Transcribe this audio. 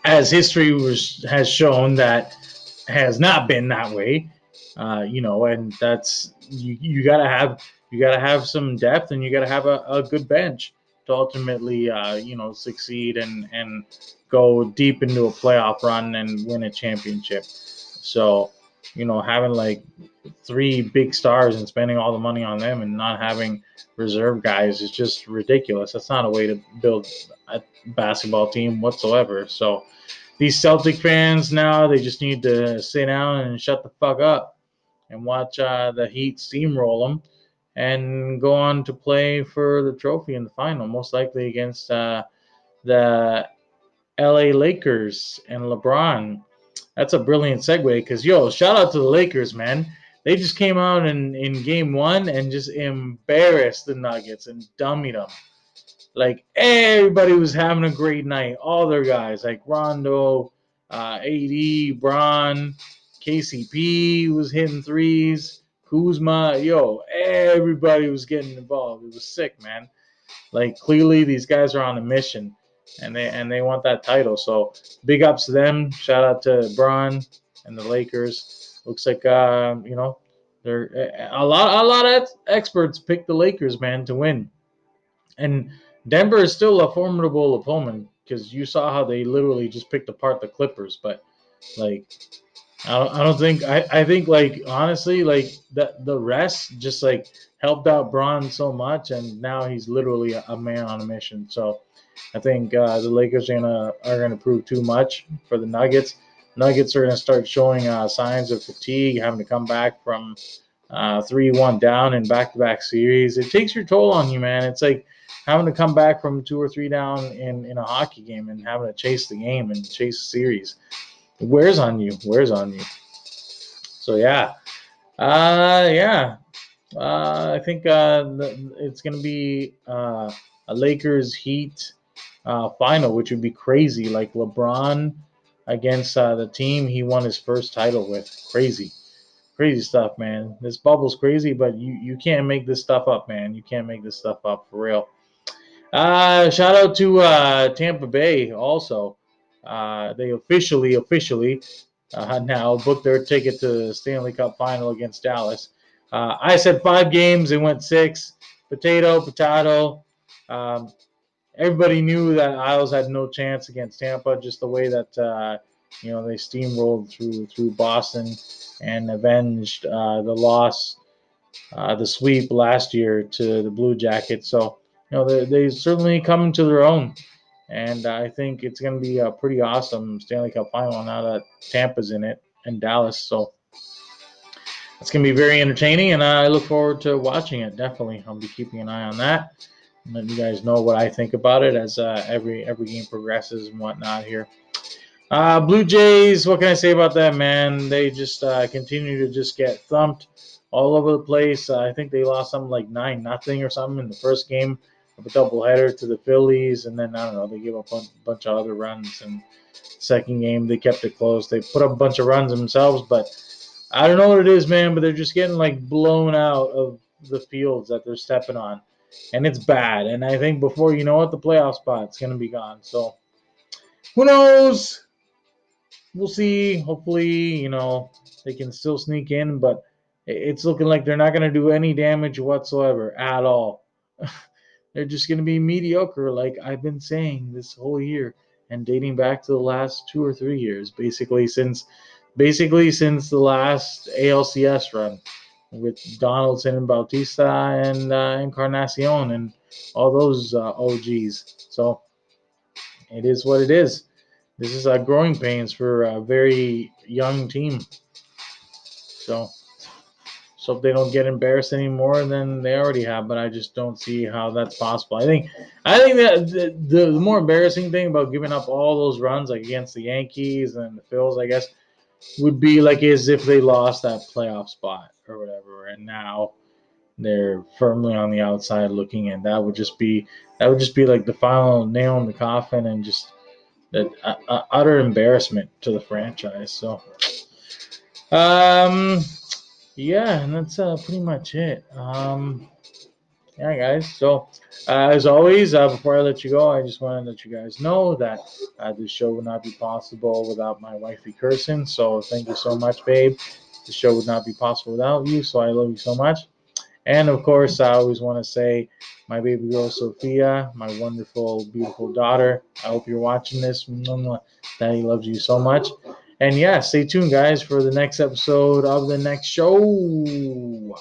as history has shown that has not been that way. And that's you gotta have some depth, and you gotta have a good bench to ultimately succeed and go deep into a playoff run and win a championship. So having like three big stars and spending all the money on them and not having reserve guys is just ridiculous. That's not a way to build a basketball team whatsoever. So these Celtic fans now, they just need to sit down and shut the fuck up and watch the Heat steamroll them and go on to play for the trophy in the final, most likely against the LA Lakers and LeBron. That's a brilliant segue because, shout out to the Lakers, man. They just came out in game one and just embarrassed the Nuggets and dummied them. Like, everybody was having a great night. All their guys, like Rondo, AD, Bron, KCP was hitting threes. Kuzma, everybody was getting involved. It was sick, man. Like, clearly these guys are on a mission, and they want that title. So big ups to them. Shout out to Bron and the Lakers. Looks like they're a lot of experts picked the Lakers, man, to win. And Denver is still a formidable opponent because you saw how they literally just picked apart the Clippers. But like, I don't think I think like honestly like the rest just like helped out Braun so much, and now he's literally a man on a mission. So I think the Lakers are gonna prove too much for the Nuggets. Nuggets are gonna start showing signs of fatigue, having to come back from 3-1 down in back-to-back series. It takes your toll on you, man. It's like having to come back from 2 or 3 down in a hockey game and having to chase the game and chase the series. It wears on you. Wears on you. So yeah. I think it's gonna be a Lakers Heat final, which would be crazy. Like LeBron against the team he won his first title with. Crazy stuff, man. This bubble's crazy, but you can't make this stuff up, man. You can't make this stuff up for real. Shout out to Tampa Bay also. They officially now booked their ticket to the Stanley Cup final against Dallas. I said 5 games, it went 6. Potato. Um, Everybody knew that Isles had no chance against Tampa, just the way that they steamrolled through Boston and avenged the loss, the sweep last year to the Blue Jackets. So they certainly come to their own, and I think it's going to be a pretty awesome Stanley Cup final now that Tampa's in it and Dallas. So it's going to be very entertaining, and I look forward to watching it. Definitely, I'll be keeping an eye on that. And let you guys know what I think about it as every game progresses and whatnot here. Blue Jays, what can I say about that, man? They just continue to just get thumped all over the place. I think they lost something like 9-0 or something in the first game of a doubleheader to the Phillies, and then I don't know, they gave up a bunch of other runs. And second game, they kept it close. They put up a bunch of runs themselves, but I don't know what it is, man. But they're just getting like blown out of the fields that they're stepping on, and it's bad. And I think before you know it, the playoff spot's gonna be gone. So who knows? We'll see. Hopefully, they can still sneak in, but it's looking like they're not going to do any damage whatsoever at all. They're just going to be mediocre, like I've been saying this whole year and dating back to the last 2 or 3 years, basically since the last ALCS run with Donaldson and Bautista and Encarnacion and all those OGs. So it is what it is. This is growing pains for a very young team. So if they don't get embarrassed anymore than they already have, but I just don't see how that's possible. I think that the more embarrassing thing about giving up all those runs like against the Yankees and the Phils, I guess, would be like as if they lost that playoff spot or whatever, and now they're firmly on the outside looking in. That would just be like the final nail in the coffin and just that utter embarrassment to the franchise. So, um, yeah, and that's pretty much it. Yeah, guys. So, as always, before I let you go, I just want to let you guys know that this show would not be possible without my wifey Kirsten. So, thank you so much, babe. The show would not be possible without you. So, I love you so much. And of course, I always want to say, my baby girl Sophia, my wonderful, beautiful daughter. I hope you're watching this. Daddy loves you so much. And yeah, stay tuned, guys, for the next episode of the next show.